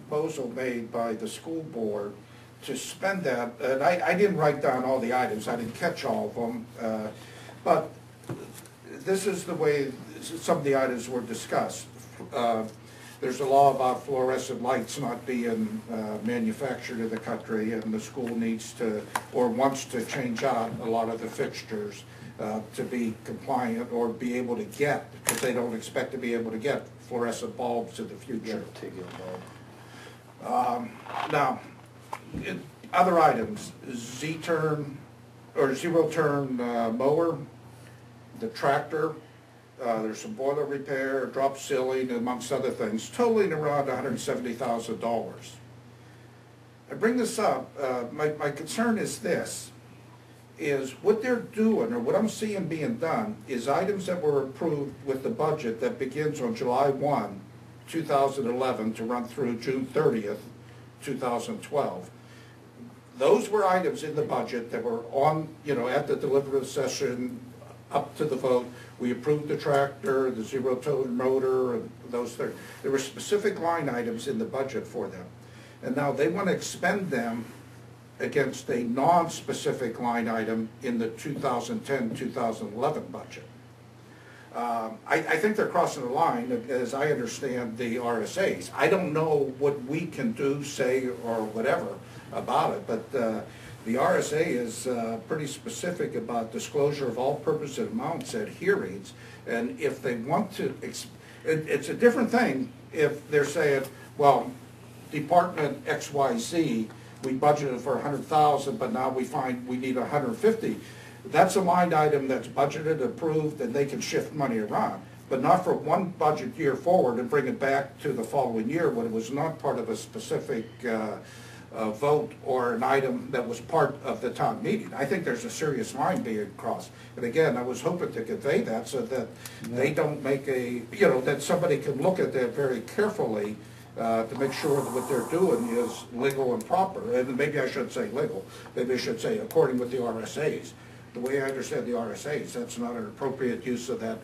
proposal made by the school board to spend that, and I didn't write down all the items, I didn't catch all of them, but this is the way some of the items were discussed. There's a law about fluorescent lights not being manufactured in the country, and the school needs to, or wants to change out a lot of the fixtures to be compliant or be able to get, because they don't expect to be able to get fluorescent bulbs in the future. Now, other items, Z-turn or zero-turn mower, the tractor, there's some boiler repair, drop ceiling, amongst other things, totaling around $170,000. I bring this up, my concern is this, is what they're doing, or what I'm seeing being done, is items that were approved with the budget that begins on July 1, 2011 to run through June 30th, 2012. Those were items in the budget that were on, at the deliberative session, up to the vote. We approved the tractor, the zero-turn motor, and those things. There were specific line items in the budget for them. And now they want to expend them against a non-specific line item in the 2010-2011 budget. I think they're crossing the line, as I understand the RSAs. I don't know what we can do, say, or whatever about it, but the RSA is pretty specific about disclosure of all purpose and amounts at hearings, and if they want to, it's a different thing if they're saying, well, Department XYZ, we budgeted for 100,000, but now we find we need 150. That's a line item that's budgeted, approved, and they can shift money around, but not for one budget year forward and bring it back to the following year when it was not part of a specific vote or an item that was part of the town meeting. I think there's a serious line being crossed. And again, I was hoping to convey that so that they don't make a, that somebody can look at that very carefully to make sure that what they're doing is legal and proper. And maybe I shouldn't say legal, maybe I should say according with the RSAs. The way I understand the RSAs, that's not an appropriate use of that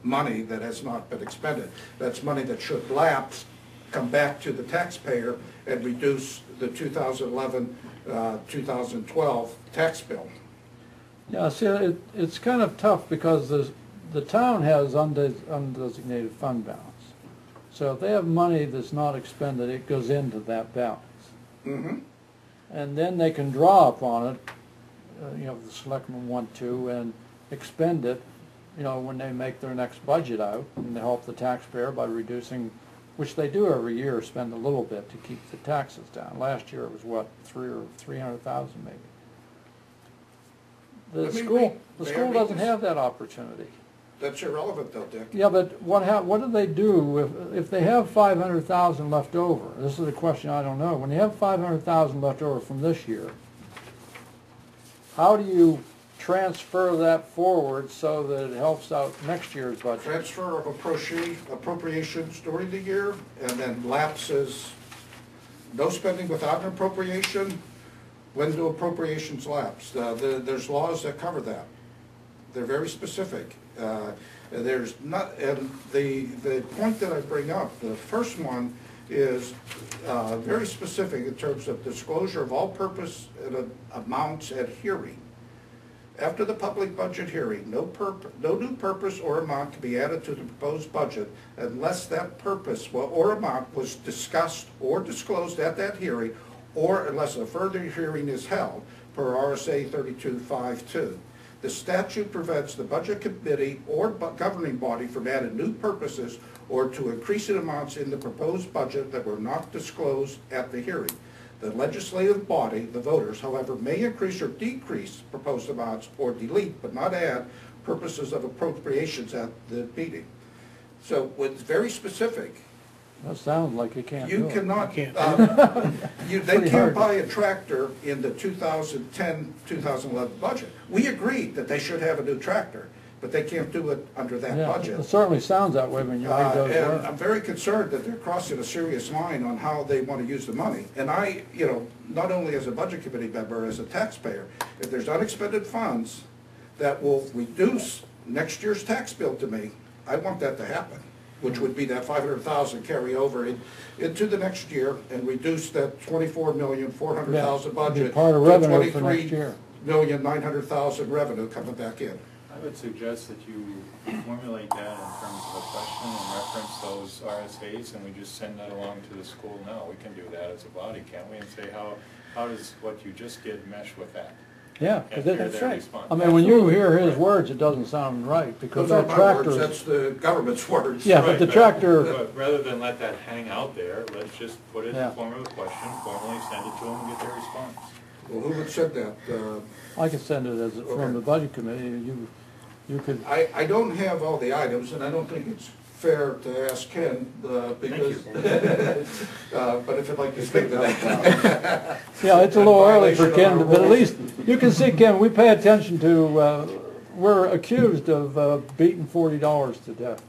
money that has not been expended. That's money that should lapse, come back to the taxpayer, and reduce the 2011-2012 tax bill. Yeah, see, it's kind of tough because the town has undesignated fund balance. So if they have money that's not expended, it goes into that balance. Mm-hmm. And then they can draw upon it, if the selectmen want to, and expend it, when they make their next budget out, and to help the taxpayer by reducing, which they do every year, spend a little bit to keep the taxes down. Last year it was what, 300,000 maybe. The school doesn't have that opportunity. That's irrelevant though, Dick. Yeah, but what do they do if they have 500,000 left over? This is a question I don't know. When you have 500,000 left over from this year, how do you transfer that forward so that it helps out next year's budget? Transfer of appropriations during the year, and then lapses, no spending without an appropriation. When do appropriations lapse? There's laws that cover that. They're very specific. There's not, and the point that I bring up, the first one is very specific in terms of disclosure of all purpose and amounts at hearing. After the public budget hearing, no new purpose or amount can be added to the proposed budget unless that purpose or amount was discussed or disclosed at that hearing, or unless a further hearing is held per RSA 3252. The statute prevents the budget committee or governing body from adding new purposes or to increasing amounts in the proposed budget that were not disclosed at the hearing. The legislative body, the voters, however, may increase or decrease proposed amounts or delete but not add purposes of appropriations at the meeting. So it's very specific. That sounds like you can't do You it. cannot, They can't buy a tractor in the 2010-2011 budget. We agreed that they should have a new tractor, but they can't do it under that budget. It certainly sounds that way when you read those and words. I'm very concerned that they're crossing a serious line on how they want to use the money. And I, not only as a budget committee member, as a taxpayer, if there's unexpended funds that will reduce next year's tax bill to me, I want that to happen. which would be that 500,000 carry over into the next year and reduce that 24,400,000 budget Be part of to revenue for next year. 23,900,000 revenue coming back in. I would suggest that you formulate that in terms of a question and reference those RSAs, and we just send that along to the school now. We can do that as a body, can't we? And say, how does what you just did mesh with that? Yeah, And because hear that's their right. response. I mean, when you hear his words, it doesn't sound right, because Those that aren't my words, tractor. that's the government's words. Yeah, but the tractor, But rather than let that hang out there, let's just put it in Yeah. the form of a question, formally send it to them and get their response. Well, who would said that? I could send it as, Okay. from the budget committee, you could, I don't have all the items, and I don't think it's fair to ask Ken, because, but if you'd like to speak to that. yeah, it's a little early for Violation Ken, of but our at rules. least, you can see, Ken, we pay attention to, we're accused of beating $40 to death.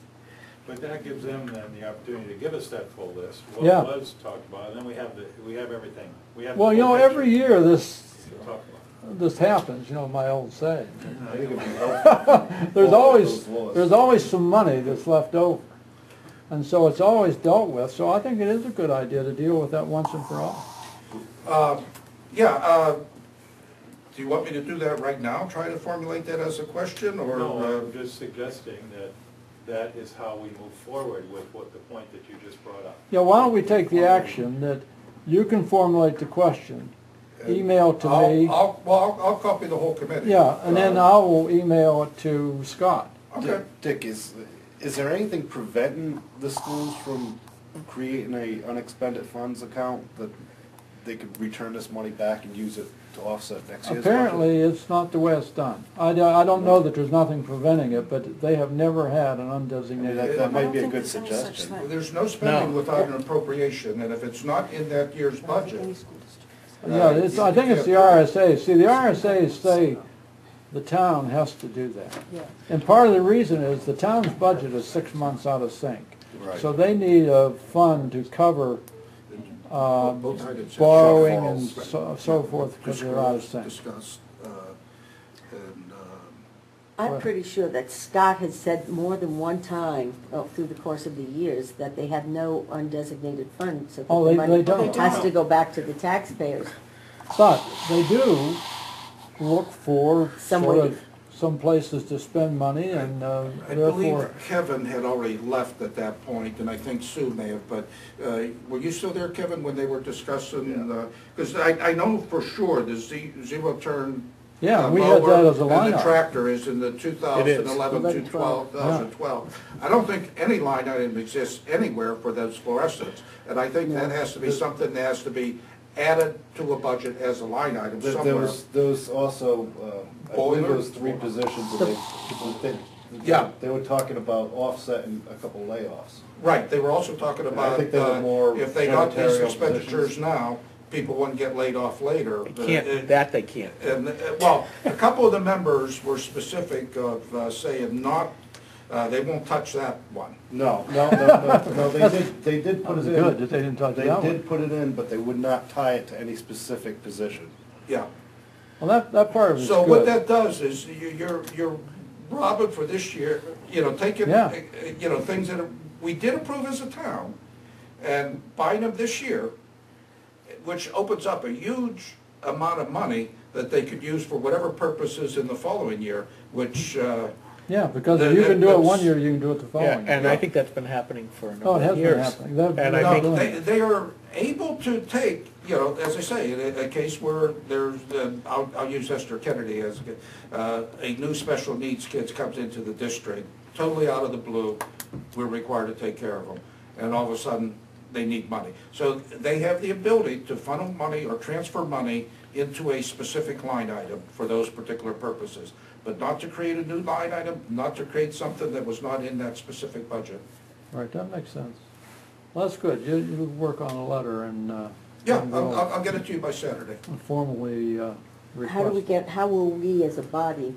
But that gives them then the opportunity to give us that full list, Yeah. what was talked about, and then we have everything. We have the Well, you full know, every picture year this to talk about. happens, you know, my old saying. I think it'd be helpful. There's always some money that's left over. And so it's always dealt with, so I think it is a good idea to deal with that once and for all. Do you want me to do that right now, try to formulate that as a question, or? No, I'm just suggesting that that is how we move forward with the point that you just brought up. Yeah, why don't we take the action that you can formulate the question, email to me. I'll copy the whole committee. Yeah, and then I will email it to Scott. Okay. Dick, is there anything preventing the schools from creating a unexpended funds account that they could return this money back and use it to offset next year's budget? Apparently, it's not the way it's done. I don't know that there's nothing preventing it, but they have never had an I mean, undesignated. that might be a think good there's any such suggestion. thing. There's no spending without an appropriation, and if it's not in that year's budget, Yeah, I think it's the RSA. See, the RSAs say the town has to do that. Yeah. And part of the reason is the town's budget is 6 months out of sync. Right. So they need a fund to cover both items have borrowing and shortfalls. so forth because they're out of sync. Discussed, and, I'm pretty sure that Scott has said more than one time through the course of the years that they have no undesignated fund, so that Oh, the they money don't. has to go back to the taxpayers. But they do look for Some sort way of some places to spend money and I therefore, believe Kevin had already left at that point, and I think Sue may have, but were you still there, Kevin, when they were discussing? Because I know for sure the zero turn yeah, we had that as a line and the item. tractor is in the 2011 to 11, 2012. I don't think any line item exists anywhere for those fluorescents, and I think that has to be something that has to be added to a budget as a line item There somewhere. was also, I believe there was Boiler? 3 positions that Yeah. they were talking about offsetting a couple layoffs. Right, they were also talking about, think they were more if they got these janitorial expenditures positions. now, people wouldn't get laid off later. Can't, that they can't. And, well, a couple of the members were specific of saying not, they won't touch that one. No, they did put That was it in. good that they didn't touch They that one. did put it in, but they would not tie it to any specific position. Yeah. Well, that part of it's So what good. that does is you're robbing for this year, taking, Yeah. things that we did approve as a town and buying them this year, which opens up a huge amount of money that they could use for whatever purposes in the following year, which, Yeah, because if you can do it one year, you can do it the Yeah, following. and year. I think that's been happening for a Oh, it number has of been years. happening. They're And I not think, doing they, it. they are able to take, as I say, in a case where there's, I'll use Esther Kennedy as a new special needs kid comes into the district, totally out of the blue, we're required to take care of them. And all of a sudden, they need money. So they have the ability to funnel money or transfer money into a specific line item for those particular purposes, but not to create a new line item, not to create something that was not in that specific budget. Right, that makes sense. Well, that's good. You work on a letter and, Yeah, and we'll I'll get it to you by Saturday. formally request. How will we as a body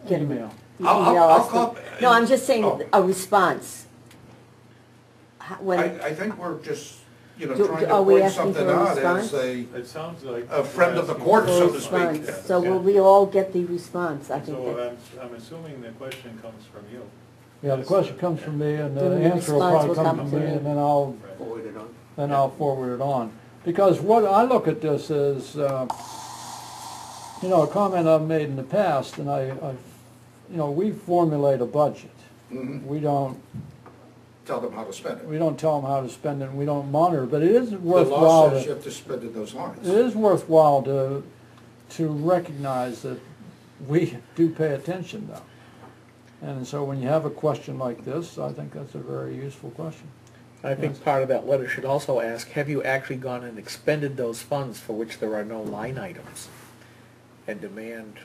get? Email. I'll email us cop- No, I'm just saying Oh. a response. When, I think we're just, trying to are we point asking something for a out as response? It sounds like. a friend of the we're court, asking so for to a response, speak. so will we all get the response? I think So that, I'm assuming the question comes from you. Yeah, the question comes from me, and the Then the answer will response probably will come come from to me, me. and then I'll Forward it on. forward it on. Because what I look at this is, you know, a comment I've made in the past, and we formulate a budget. Mhm. We don't Tell them how to spend it. tell them how to spend it, and we don't monitor, but it is The worthwhile law says to, you have to spend in those lines. it is worthwhile to recognize that we do pay attention though. And so when you have a question like this, I think that's a very useful question. I think part of that letter should also ask, have you actually gone and expended those funds for which there are no line items? And demand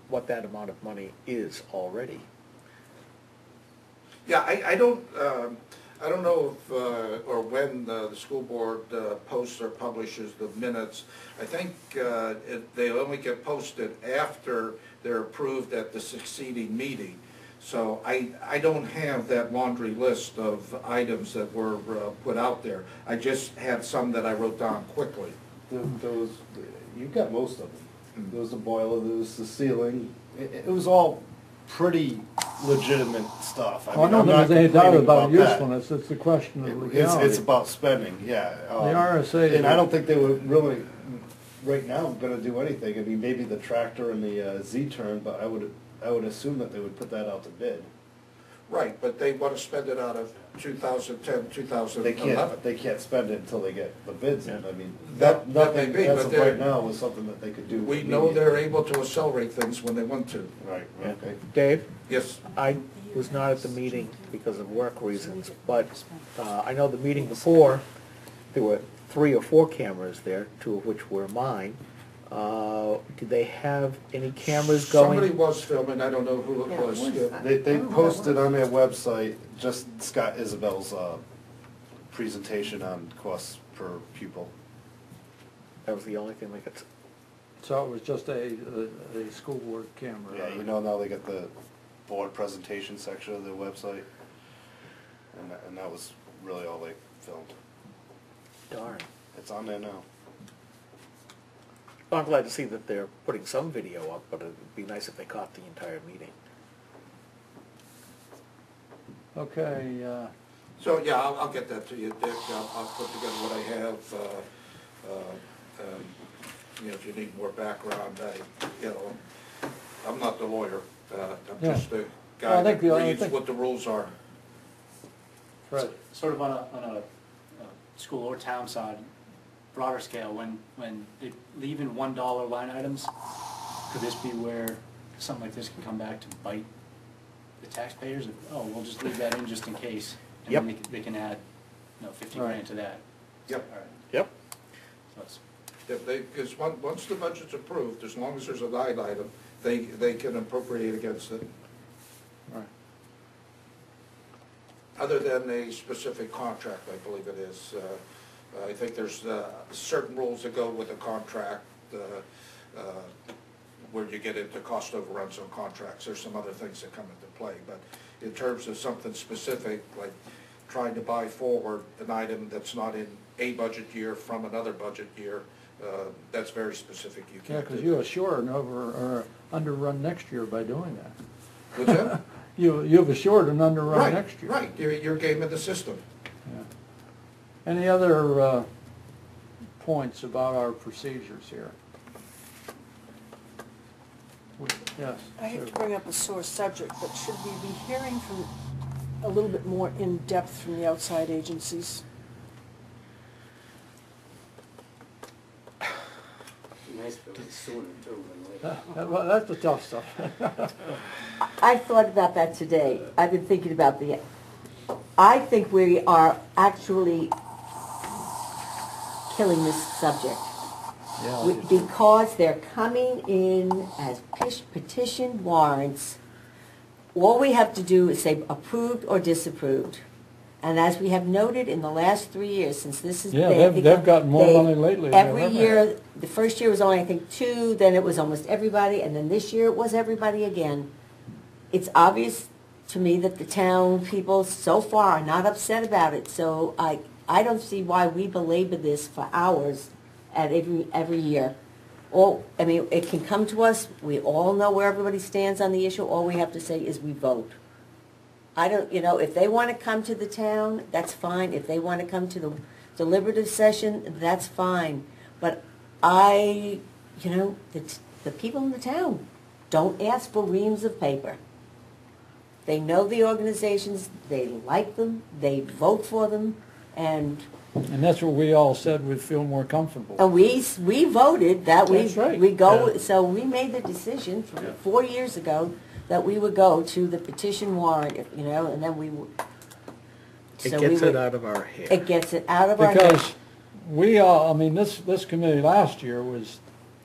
what that amount of money is already. Yeah, I don't know if, or when the school board posts or publishes the minutes. I think they only get posted after they're approved at the succeeding meeting. So I don't have that laundry list of items that were put out there. I just had some that I wrote down quickly. You got most of them. There was the boiler, there was the ceiling. It was all pretty legitimate stuff. I don't I'm think not there's any doubt complaining about that. usefulness, it's a question of It's legality. about spending, yeah. The RSA. And I don't think they were really, right now, gonna do anything. I mean, maybe the tractor and the Z-turn, but I would assume that they would put that out to bid. Right, but they want to spend it out of 2010, 2011. They can't spend it until they get the bids in. I mean, That may nothing be, as but of they're- right now was something that they could do. We know they're immediately. able to accelerate things when they want to. Right, okay. Dave? Yes. I was not at the meeting because of work reasons, but I know the meeting before, there were 3 or 4 cameras there, 2 of which were mine. Did they have any cameras going? Somebody was filming, I don't know who it was. Yeah. They posted on their website just Scott Isabel's presentation on costs per pupil. That was the only thing they could, So it was just a school board camera. Yeah, you know, now they got the board presentation section of their website. And that was really all they filmed. darn. It's on there now. Well, I'm glad to see that they're putting some video up, but it'd be nice if they caught the entire meeting. Okay, So, yeah, I'll get that to you, Dick. I'll put together what I have. You know, if you need more background, I'm not the lawyer. I'm Yeah. just the Well, guy I think that I reads think- what the rules are. Fred. Sort of on a school or town side, broader scale, when they leave in $1 line items, could this be where something like this can come back to bite the taxpayers? Oh, we'll just leave that in just in case, and then they can add, 50 Right. grand to that. Yep. All right. Yep. So it's- Because once the budget's approved, as long as there's a line item, they can appropriate against it. Right. Other than a specific contract, I believe it is. I think there's certain rules that go with a contract where you get into cost overruns on contracts. There's some other things that come into play. But in terms of something specific, like trying to buy forward an item that's not in a budget year from another budget year, that's very specific. You Yeah, can't because do you that. assure an underrun next year by doing that. What's that? You've assured an underrun next year. Right, you're gaming the system. Yeah. Any other points about our procedures here? Yes. I hate Sue. to bring up a sore subject, but should we be hearing from a little bit more in-depth from the outside agencies? Nice if it was sooner too than later. Well, that's the tough stuff. I thought about that today. I've been thinking about I think we are actually killing this subject. Yeah, Because they're coming in as petition warrants. All we have to do is say approved or disapproved. And as we have noted in the last 3 years, since this is. Yeah, they've gotten more money lately than Every they've ever year, the first year was only, I think, 2, then it was almost everybody, and then this year it was everybody again. It's obvious to me that the town people so far are not upset about it, so I don't see why we belabor this for hours at every year. I mean, it can come to us, we all know where everybody stands on the issue, all we have to say is we vote. I don't, if they want to come to the town, that's fine. If they want to come to the deliberative session, that's fine. But the people in the town don't ask for reams of paper. They know the organizations, they like them, they vote for them, and that's what we all said we'd feel more comfortable. and we voted that That's right. we go, Yeah. so we made the decision Yeah. 4 years ago that we would go to the petition warrant, and then we would. It so gets we it would- out of our hair. It gets it out of our head. Because we all, this committee last year was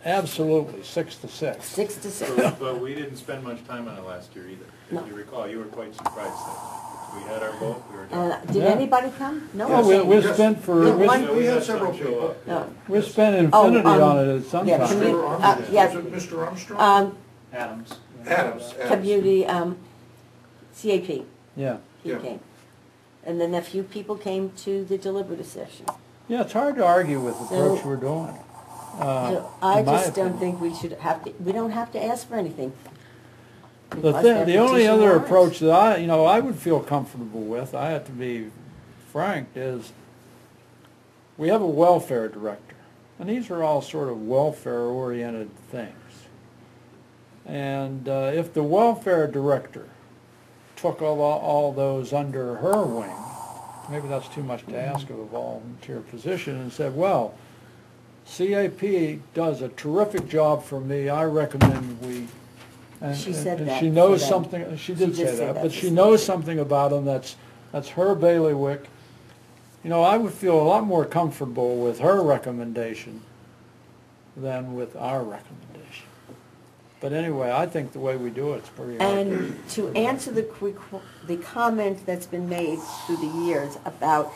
absolutely 6-6. 6 to 6. But we didn't spend much time on it last year either. No. If you recall, you were quite surprised that we had our vote, we were done. Did Yeah. anybody come? No Well, one we came. spent for, Yeah, we- one- we had some several show people. up. No. we spent infinity on it at some yeah, time. commu- Mr. Armstrong, yeah. was it Mr. Armstrong? Adams. Adams. Community, CAP, Yeah. he Yeah. came. And then a few people came to the deliberative session. Yeah, it's hard to argue with the approach So- we're doing. So I in my just don't opinion. think we don't have to ask for anything. The Because they're the only petition other warrants. approach that I would feel comfortable with, I have to be frank, is we have a welfare director. And these are all sort of welfare-oriented things. And if the welfare director took all those under her wing, maybe that's too much to ask of a volunteer position, and said, well, CAP does a terrific job for me, I recommend we... And, She said and that she knows for them. something, she did say that, but for she some knows reason. something about them that's her bailiwick. I would feel a lot more comfortable with her recommendation than with our recommendation. But anyway, I think the way we do it's pretty hard. And to answer the comment that's been made through the years about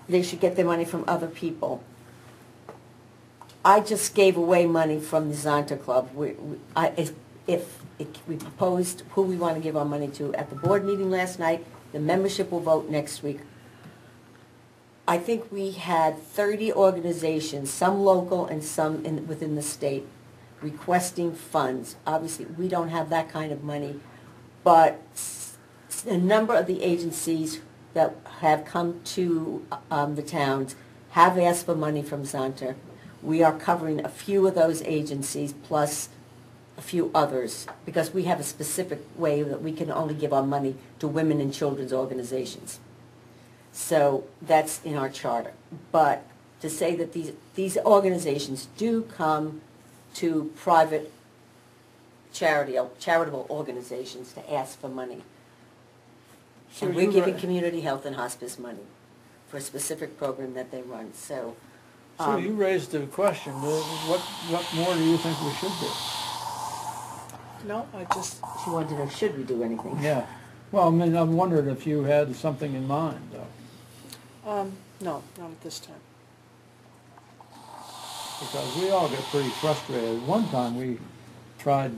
they should get their money from other people, I just gave away money from the Zonta Club. We proposed who we want to give our money to at the board meeting last night. The membership will vote next week. I think we had 30 organizations, some local and some within the state, requesting funds. Obviously, we don't have that kind of money, but a number of the agencies that have come to the towns have asked for money from Zonta. We are covering a few of those agencies plus a few others because we have a specific way that we can only give our money to women and children's organizations. So that's in our charter. But to say that these organizations do come to private charitable organizations to ask for money. So And we're you giving re- community health and hospice money for a specific program that they run, so. So you raised the question, what more do you think we should do? No, I just, She wanted to know, should we do anything? Yeah. Well, I'm wondering if you had something in mind, though. no, not at this time. Because we all get pretty frustrated. One time we tried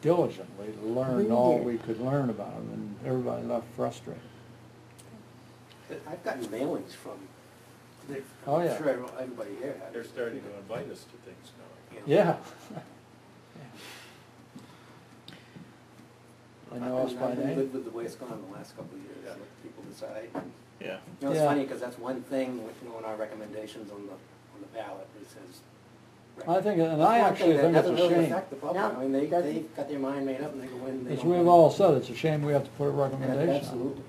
diligently to learn We all did. we could learn about them, and everybody left frustrated. I've gotten mailings from, Oh, yeah. I'm sure everybody here has. They're starting to invite us to things now. Yeah. They know us by I've been name. good with the way it's gone the last couple of years, let people decide. Yeah. It's Yeah. funny, because that's one thing, in our recommendations on the ballot, it says. I think, and That's I one actually thing think that it's a doesn't really shame. affect the public. No, I mean, they doesn't. got their mind made up and they go in. they As don't we've wanna- all said, it's a shame we have to put a Yeah, recommendation on. absolutely.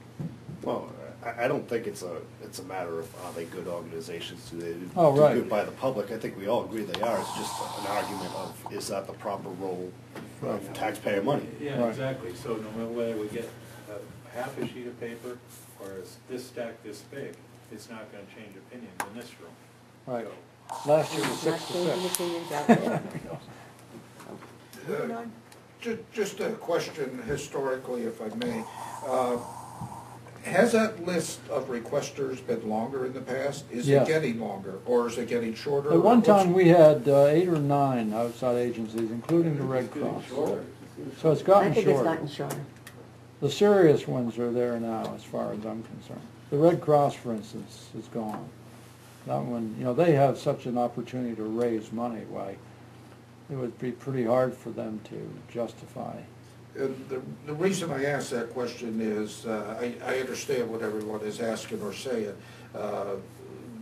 Well, I don't think it's a matter of are they good organizations, do they Oh, do right. good by the public? I think we all agree they are. It's just an argument of, is that the proper role of taxpayer money? Yeah, Right. exactly. So no matter whether we get half a sheet of paper or this stack this big, it's not gonna change opinions in this room. Right. Last year was It's not 6 to changing 6. opinions out there. Moving on. Just a question historically, if I may. Has that list of requesters been longer in the past? Is it Yes. getting longer, or is it getting shorter? At one What's- time, we had 8 or 9 outside agencies, including the Red Cross. So it's I gotten think it's shorter. gotten shorter. The serious ones are there now, as far as I'm concerned. The Red Cross, for instance, is gone. That one, they have such an opportunity to raise money, why, it would be pretty hard for them to justify. And the reason I ask that question is, I understand what everyone is asking or saying.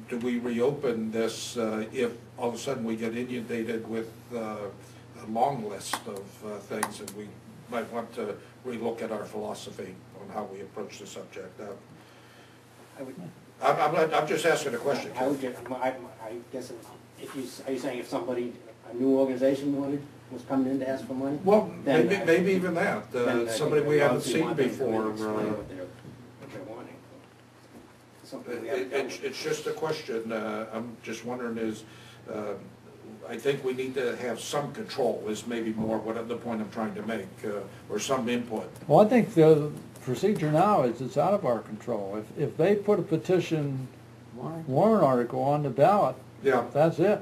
Do we reopen this if all of a sudden we get inundated with a long list of things, and we might want to relook at our philosophy on how we approach the subject? I would, I'm just asking a question. I would get, I guess, if you, are you saying if somebody, a new organization was coming in to ask for money? Well, Then maybe even that, then I somebody think we haven't obviously seen want them to come in before. and explain what they're wanting. Something we haven't dealt with. It's just a question, I'm just wondering is, I think we need to have some control, is maybe more what the point I'm trying to make, or some input. Well, I think the procedure now is it's out of our control. If they put a petition warrant article on the ballot, Yeah. that's it.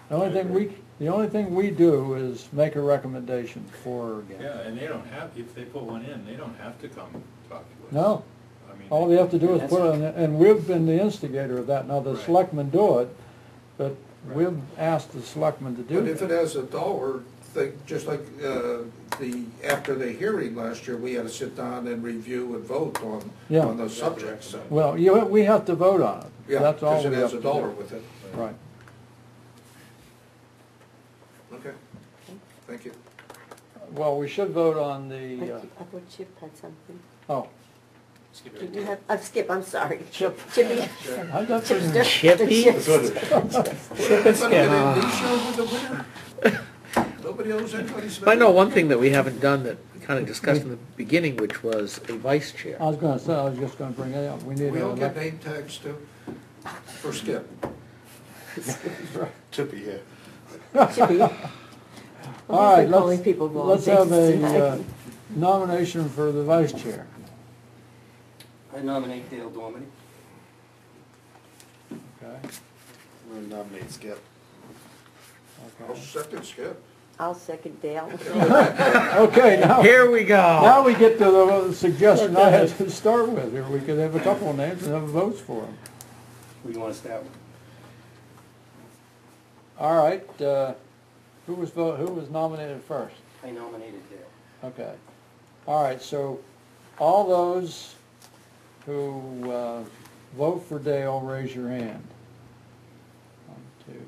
The only thing we do is make a recommendation for or against. Yeah, and they don't have, if they put one in, they don't have to come talk to us. No. I mean, All they have to do is put it on, and we've been the instigator of that. Now, the Right. selectmen do it, but we've asked the selectmen to do But if it it. has a dollar thing, just like after the hearing last year, we had to sit down and review and vote Yeah. on those subjects. So, Well, we have to vote on it. yeah, That's all because it we has have a to dollar do. with it. Right. Okay, thank you. Well, we should vote on I the, thought Chip had something. oh, Skip Did it. you have, Skip, I'm sorry. Chip. Chippy. I got Chipster. the, Chippy? Chips. Anybody get any of these shows with the winner? Nobody owes anybody's I know one thing that we haven't done that we kind of discussed in the beginning, which was a vice chair. I was just gonna bring it up. We need We all an get elect. name tags too, for Skip. Chippy here. Chippy. All right, Calling people wrong let's have things a tonight. nomination for the vice chair. I nominate Dale Dormany. Okay. I'm gonna nominate Skip. I'll Okay. second Skip. I'll second Dale. Okay, now, Here we go. now we get to the suggestion I had to start with here. We could have a couple of names and have votes for them. Who do you want to start with? All right, who was nominated first? I nominated Dale. Okay. All right, so all those who vote for Dale, raise your hand. 1, 2,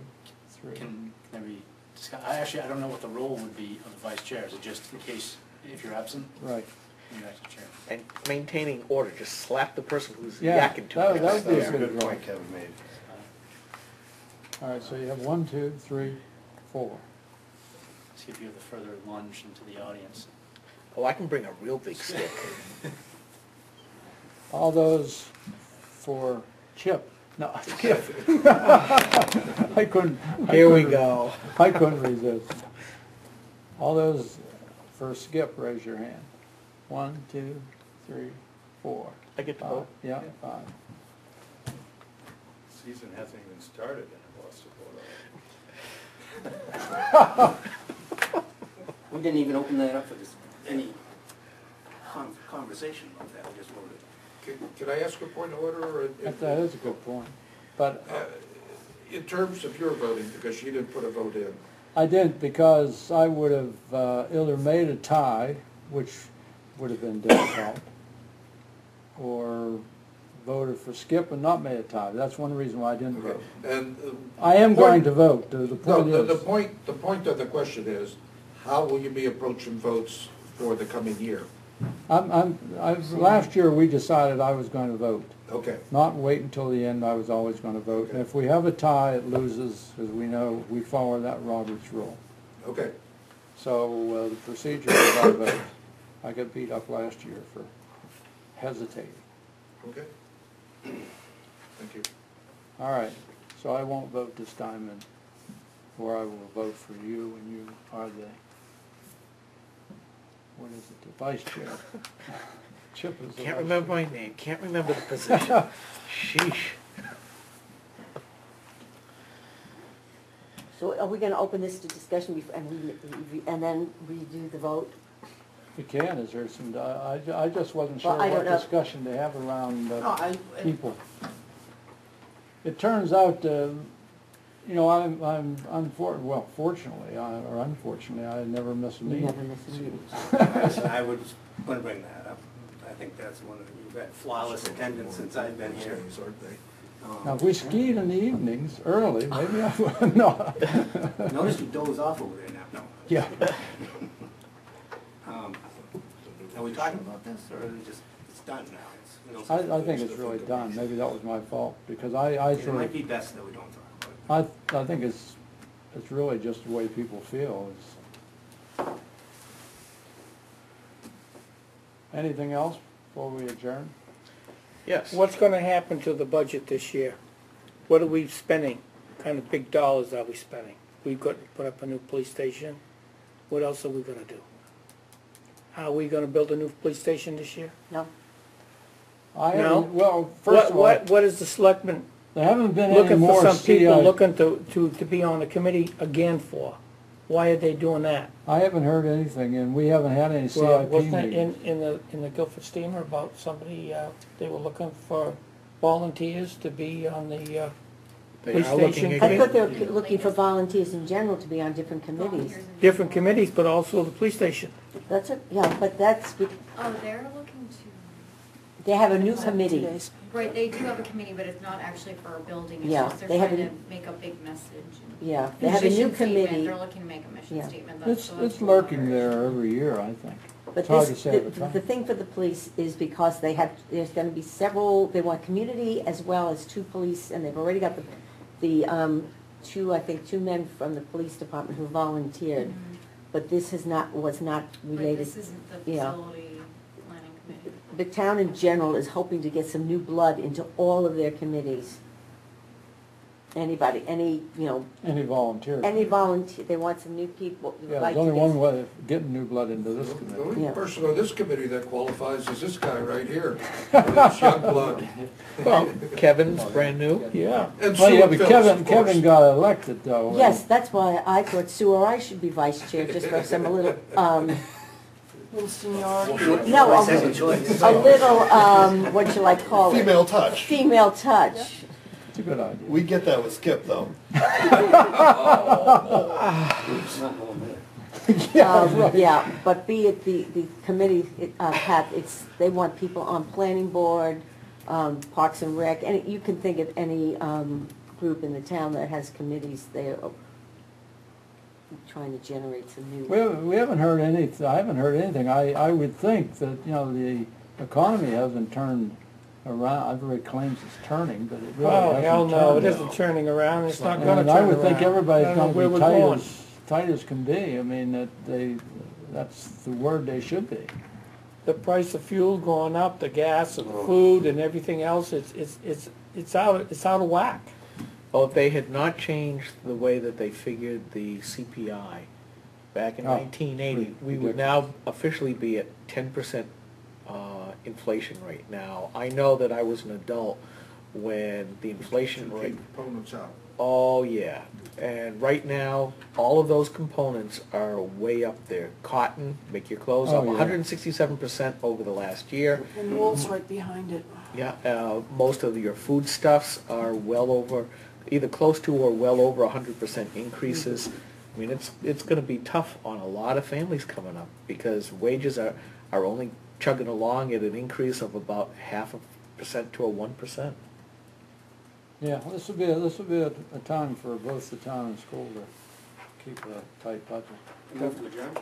3. Can we discuss, I don't know what the role would be of the vice chair. Is it just in case, if you're absent, Right. you're actually chair? And maintaining order, just slap the person who's Yeah, yakking to that you. would be a That's a good good role. point Kevin made. All right, so you have 1, 2, 3, 4. See if you have the further lunge into the audience. Oh, I can bring a real big stick. All those for Chip. No, Skip. I couldn't. Here we go. I couldn't resist. All those for Skip, raise your hand. 1, 2, 3, 4. I get to 5. vote? Yeah, 5. Season hasn't even started and it wants to vote on it. We didn't even open that up for this, any conversation about that, we just voted. Can I ask a point of order? Or That is a good point. But in terms of your voting, because you didn't put a vote in, I didn't, because I would have either made a tie, which would have been difficult, or voted for Skip and not made a tie. That's one reason why I didn't okay. vote. And I am going to vote. The no, point the is, point of the question is, how will you be approaching votes for the coming year? last year we decided I was going to vote. Okay, Not wait until the end, I was always going to vote. And if we have a tie, it loses, as we know, we follow that Roberts rule. okay. So the procedure is I vote. I got beat up last year for hesitating. Okay. Thank you. All right, so I won't vote this time, or I will vote for you, and you are the, what is it, the vice chair. Chip is the Can't vice remember chair. my name, can't remember the position. Sheesh. So are we gonna open this to discussion and then redo the vote? You can, is there some, I just wasn't sure Well, I what don't know. discussion to have around No, people. It turns out, you know, fortunately, or unfortunately, I never miss a You meeting. never miss a meeting. I would want to bring that up. I think that's one of, you've had flawless attendance since I've been here. Now, if we skied in the evenings early, maybe I would, no. Notice you doze off over there now. No. Yeah. Are we talking about this, or is it just, it's done now? It's, I think it's really done. Maybe that was my fault, because I it sort might of, be best that we don't talk about it. I think it's really just the way people feel. Anything else before we adjourn? Yes. What's gonna happen to the budget this year? What are we spending? What kind of big dollars are we spending? We've got to put up a new police station. What else are we gonna do? Are we gonna build a new police station this year? No? No? Well, first of all, What is the selectmen there haven't been any looking more for some people CI. looking to be on the committee again for? Why are they doing that? I haven't heard anything, and we haven't had any Well, CIP wasn't it meetings. in the Guilford Steamer about somebody, they were looking for volunteers to be on the, They police are looking station again. I thought they were looking for volunteers in general to be on different committees. different committees, but also the police station. That's it, yeah, but that's, Oh, they're looking to, they have a new committee. Today's- right, they do have a committee, but it's not actually for a building, it's Yeah, just they they're have trying a to new- make a big message. and Yeah, they have a new mission statement. committee. They're looking to make a mission Yeah. statement. That's- It's so that's lurking what there every year, I think. But It's hard this, to say at the time. the thing for the police is because they have, there's gonna be several, they want community as well as two police, and they've already got two men from the police department who volunteered. Mhm. But this was not Right, related. this isn't the yeah. facility planning committee. The town in general is hoping to get some new blood into all of their committees. Anybody, any Volunteers. any volunteer, they want some new people. who'd Yeah, like there's to only get- one way of getting new blood into this The committee. only Yeah. person on this committee that qualifies is this guy right here. It's young blood. Well, Kevin's brand new. Yeah. And Well, yeah, Sue but Phillips, of course. Kevin got elected though. Yes, that's why I thought Sue or I should be vice chair, just for some, a little, Little seniority. no, My second choice. a little, what you like call it? Female touch. Female touch. It's a good idea. We get that with Skip, though. It's not going there. Yeah, but be it the committee, Pat, they want people on planning board, Parks and Rec, and you can think of any group in the town that has committees, they're trying to generate some new. We haven't heard anything, I haven't heard anything. I would think that, the economy hasn't turned around. Everybody claims it's turning, but it really Oh, hasn't hell no, it turned. isn't turning around, it's not gonna turn And around. I would think I everybody's don't know gonna where be we're going. tight as can be. I mean, that's the word they should be. The price of fuel going up, the gas and the food and everything else, it's out of whack. Well, if they had not changed the way that they figured the CPI back in Oh, 1980, we would ridiculous. now officially be at 10% inflation rate. Now, I know that I was an adult when the inflation rate, Components out. oh yeah, and right now, all of those components are way up there. Cotton, make your clothes Oh, up yeah. 167% over the last year. And wool's right behind it. Yeah, most of your foodstuffs are well over, either close to or well over 100% increases. I mean, it's going to be tough on a lot of families coming up because wages are only chugging along at an increase of about 0.5% to 1%. Yeah, this would be a time for both the town and school to keep a tight budget. Move to adjourn?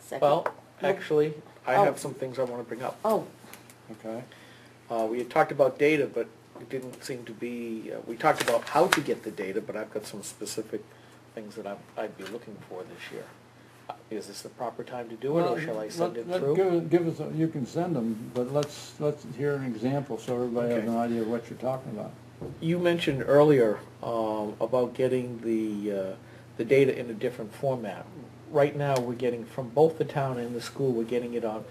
Second. Well, actually, I Oh. have some things I want to bring up. Oh, Okay. We had talked about data, but it didn't seem to be, we talked about how to get the data, but I've got some specific things that I'd be looking for this year. Is this the proper time to do it, or shall I send it through? Give us, you can send them, but let's hear an example so everybody has Okay. an idea of what you're talking about. You mentioned earlier about getting the data in a different format. Right now, we're getting, from both the town and the school, we're getting it on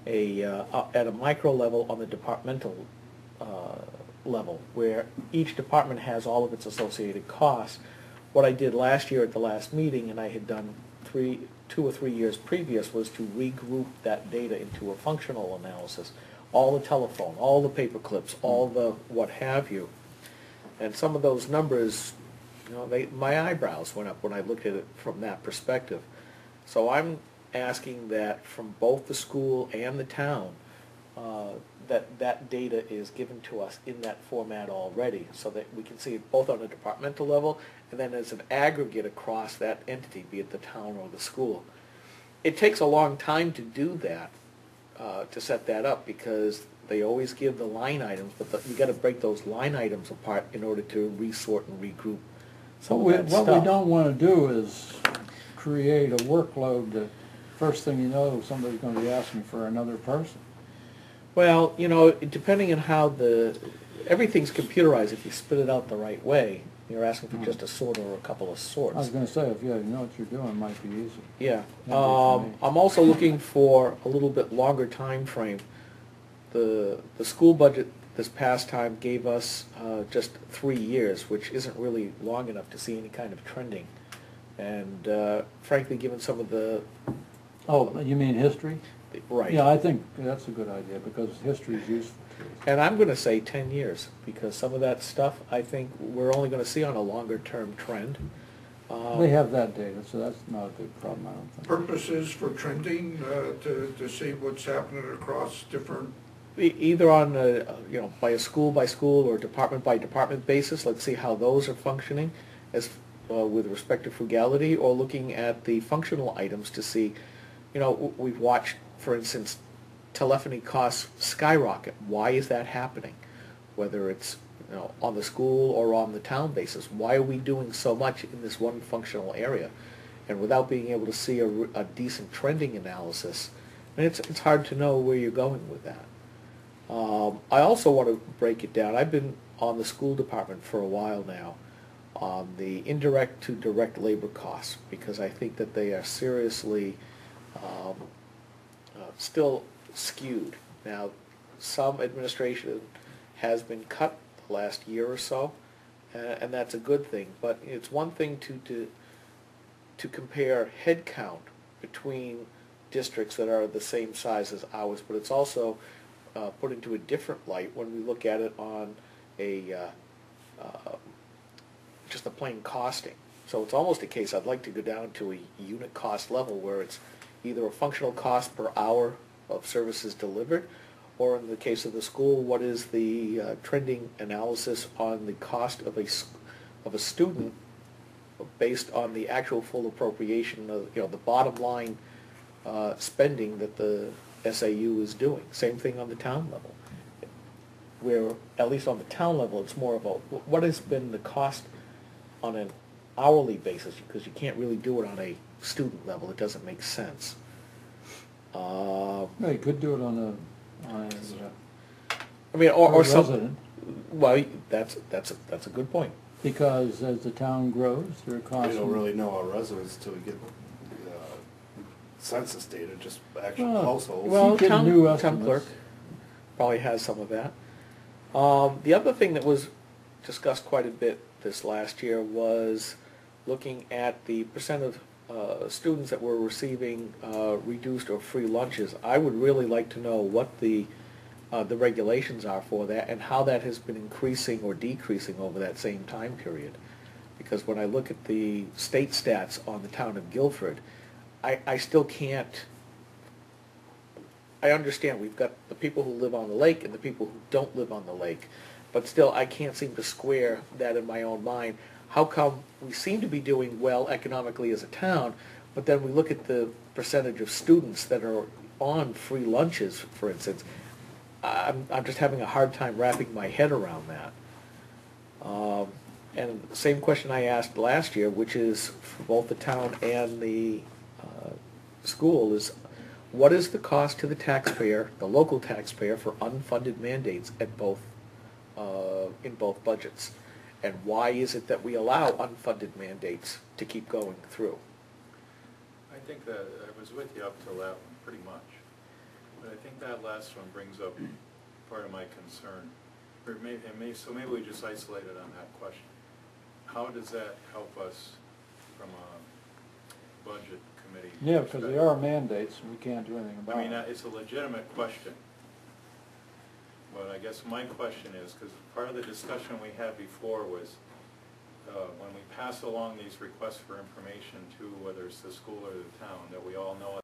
at a micro level on the departmental level, where each department has all of its associated costs. What I did last year at the last meeting, and I had done 2 or 3 years previous, was to regroup that data into a functional analysis. All the telephone, all the paper clips, all the what have you. And some of those numbers You know, my eyebrows went up when I looked at it from that perspective. So I'm asking that from both the school and the town, that data is given to us in that format already, so that we can see it both on a departmental level and then as an aggregate across that entity, be it the town or the school. It takes a long time to do that, to set that up, because they always give the line items, but you got to break those line items apart in order to resort and regroup some of that stuff. What we don't want to do is create a workload that first thing you know, somebody's going to be asking for another person. Well, you know, depending on how everything's computerized, if you spit it out the right way, you're asking for just a sort or a couple of sorts. I was going to say, if you know what you're doing, it might be easy. Yeah. That'd be for me. I'm also looking for a little bit longer time frame. The school budget this past time gave us just 3 years, which isn't really long enough to see any kind of trending. And frankly, given some of the... Oh, you mean history? Right. Yeah, I think that's a good idea, because history is useful to us. And I'm going to say 10 years, because some of that stuff, I think, we're only going to see on a longer-term trend. They have that data, so that's not a big problem, I don't think. Purposes for trending, to see what's happening across different, Either on a, you know, by school or department by department basis, let's see how those are functioning as with respect to frugality, or looking at the functional items to see, you know, we've watched, for instance, telephony costs skyrocket. Why is that happening? Whether it's, you know, on the school or on the town basis, why are we doing so much in this one functional area? And without being able to see a decent trending analysis, I mean, it's hard to know where you're going with that. I also want to break it down. I've been on the school department for a while now on the indirect to direct labor costs, because I think that they are seriously still skewed. Now, some administration has been cut the last year or so, and that's a good thing. But it's one thing to compare head count between districts that are the same size as ours, but it's also put into a different light when we look at it on a just a plain costing. So it's almost a case I'd like to go down to a unit cost level where it's either a functional cost per hour of services delivered, or in the case of the school, what is the trending analysis on the cost of a student based on the actual full appropriation of, you know, the bottom line spending that the SAU is doing. Same thing on the town level, where at least on the town level it's more of a what has been the cost on an hourly basis, because you can't really do it on a student level. It doesn't make sense. No, you could do it on I mean, or a some. resident, Well, that's a good point. because as the town grows, their costs... We don't really know our residents till we get census data, just actual Well, households. well, get new town estimates. clerk probably has some of that. The other thing that was discussed quite a bit this last year was looking at the percent of students that were receiving reduced or free lunches. I would really like to know what the regulations are for that, and how that has been increasing or decreasing over that same time period. Because when I look at the state stats on the town of Guilford, I still can't. I understand we've got the people who live on the lake and the people who don't live on the lake, but still I can't seem to square that in my own mind. How come we seem to be doing well economically as a town, but then we look at the percentage of students that are on free lunches, for instance? I'm just having a hard time wrapping my head around that. And the same question I asked last year, which is for both the town and the school, is what is the cost to the taxpayer, the local taxpayer, for unfunded mandates at both in both budgets? And why is it that we allow unfunded mandates to keep going through? I think that I was with you up till that one, pretty much. But I think that last one brings up part of my concern. Or so maybe we just isolate it on that question. How does that help us from a budget committee? Yeah, because they are mandates, and we can't do anything about I mean, it. it's a legitimate question. But I guess my question is, because part of the discussion we had before was when we pass along these requests for information to, whether it's the school or the town, that we all know